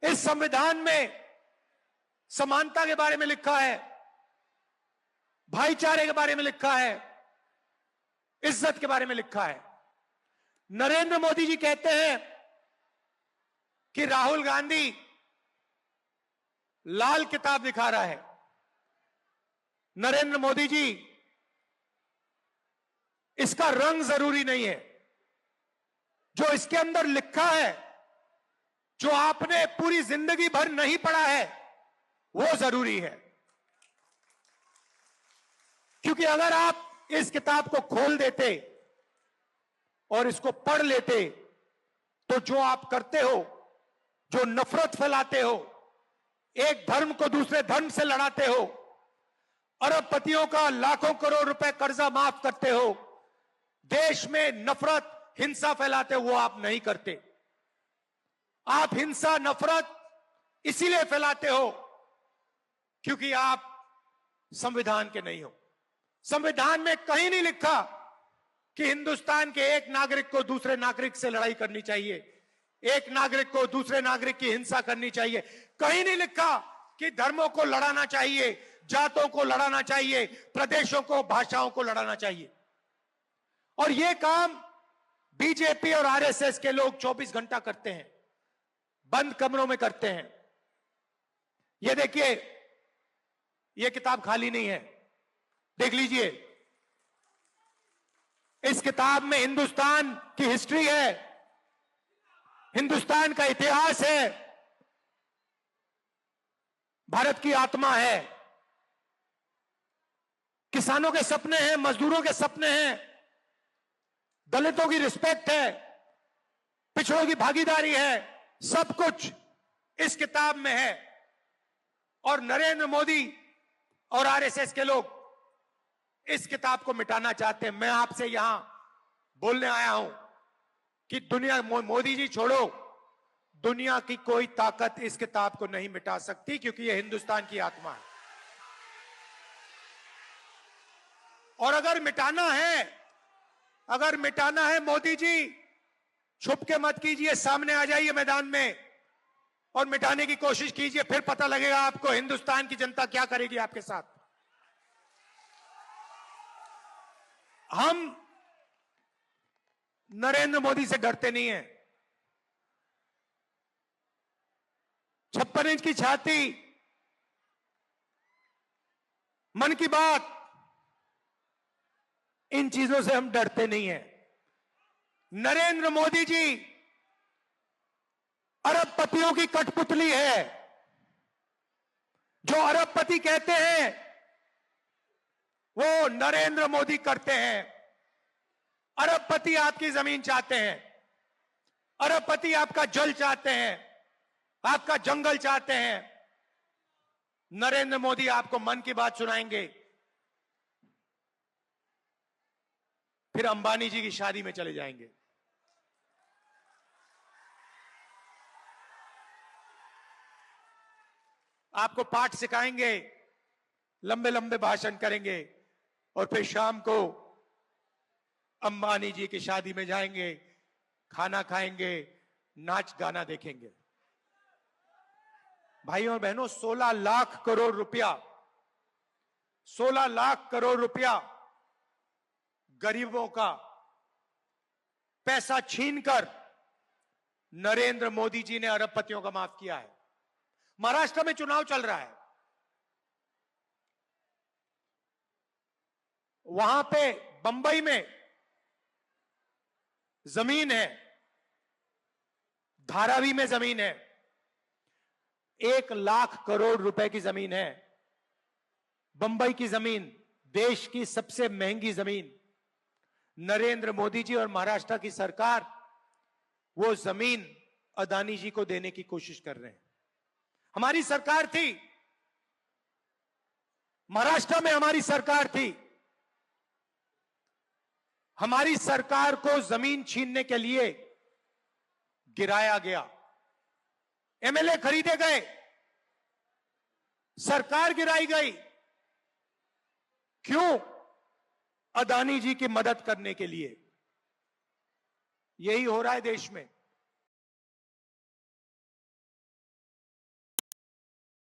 इस संविधान में समानता के बारे में लिखा है, भाईचारे के बारे में लिखा है, इज्जत के बारे में लिखा है। नरेंद्र मोदी जी कहते हैं कि राहुल गांधी लाल किताब दिखा रहा है। नरेंद्र मोदी जी, इसका रंग जरूरी नहीं है, जो इसके अंदर लिखा है, जो आपने पूरी जिंदगी भर नहीं पढ़ा है, वो जरूरी है। क्योंकि अगर आप इस किताब को खोल देते और इसको पढ़ लेते तो जो आप करते हो, जो नफरत फैलाते हो, एक धर्म को दूसरे धर्म से लड़ाते हो, अरबपतियों का लाखों करोड़ रुपए कर्जा माफ करते हो, देश में नफरत हिंसा फैलाते हो, वो आप नहीं करते। आप हिंसा नफरत इसीलिए फैलाते हो क्योंकि आप संविधान के नहीं हो। संविधान में कहीं नहीं लिखा कि हिंदुस्तान के एक नागरिक को दूसरे नागरिक से लड़ाई करनी चाहिए, एक नागरिक को दूसरे नागरिक की हिंसा करनी चाहिए। कहीं नहीं लिखा कि धर्मों को लड़ाना चाहिए, जातों को लड़ाना चाहिए, प्रदेशों को, भाषाओं को लड़ाना चाहिए। और यह काम बीजेपी और आरएसएस के लोग 24 घंटा करते हैं, बंद कमरों में करते हैं। यह देखिए, यह किताब खाली नहीं है, देख लीजिए। इस किताब में हिंदुस्तान की हिस्ट्री है, हिंदुस्तान का इतिहास है, भारत की आत्मा है, किसानों के सपने हैं, मजदूरों के सपने हैं, दलितों की रिस्पेक्ट है, पिछड़ों की भागीदारी है, सब कुछ इस किताब में है। और नरेंद्र मोदी और आरएसएस के लोग इस किताब को मिटाना चाहते हैं। मैं आपसे यहां बोलने आया हूं कि दुनिया, मोदी जी छोड़ो, दुनिया की कोई ताकत इस किताब को नहीं मिटा सकती, क्योंकि यह हिंदुस्तान की आत्मा है। और अगर मिटाना है मोदी जी, छुप के मत कीजिए, सामने आ जाइए मैदान में और मिटाने की कोशिश कीजिए, फिर पता लगेगा आपको हिंदुस्तान की जनता क्या करेगी आपके साथ। हम नरेंद्र मोदी से डरते नहीं हैं। 56 इंच की छाती, मन की बात, इन चीजों से हम डरते नहीं हैं। नरेंद्र मोदी जी अरबपतियों की कठपुतली है। जो अरबपति कहते हैं वो नरेंद्र मोदी करते हैं। अरबपति आपकी जमीन चाहते हैं, अरबपति आपका जल चाहते हैं, आपका जंगल चाहते हैं। नरेंद्र मोदी आपको मन की बात सुनाएंगे, फिर अंबानी जी की शादी में चले जाएंगे। आपको पाठ सिखाएंगे, लंबे लंबे भाषण करेंगे, और फिर शाम को अंबानी जी की शादी में जाएंगे, खाना खाएंगे, नाच गाना देखेंगे। भाइयों और बहनों, 16 लाख करोड़ रुपया, 16 लाख करोड़ रुपया गरीबों का पैसा छीनकर नरेंद्र मोदी जी ने अरबपतियों का माफ किया है। महाराष्ट्र में चुनाव चल रहा है, वहां पे बंबई में जमीन है, धारावी में जमीन है, 1 लाख करोड़ रुपए की जमीन है। बंबई की जमीन, देश की सबसे महंगी जमीन। नरेंद्र मोदी जी और महाराष्ट्र की सरकार वो जमीन अदानी जी को देने की कोशिश कर रहे हैं। हमारी सरकार थी, महाराष्ट्र में हमारी सरकार थी, हमारी सरकार को जमीन छीनने के लिए गिराया गया, एमएलए खरीदे गए, सरकार गिराई गई। क्यों? अदानी जी की मदद करने के लिए। यही हो रहा है देश में।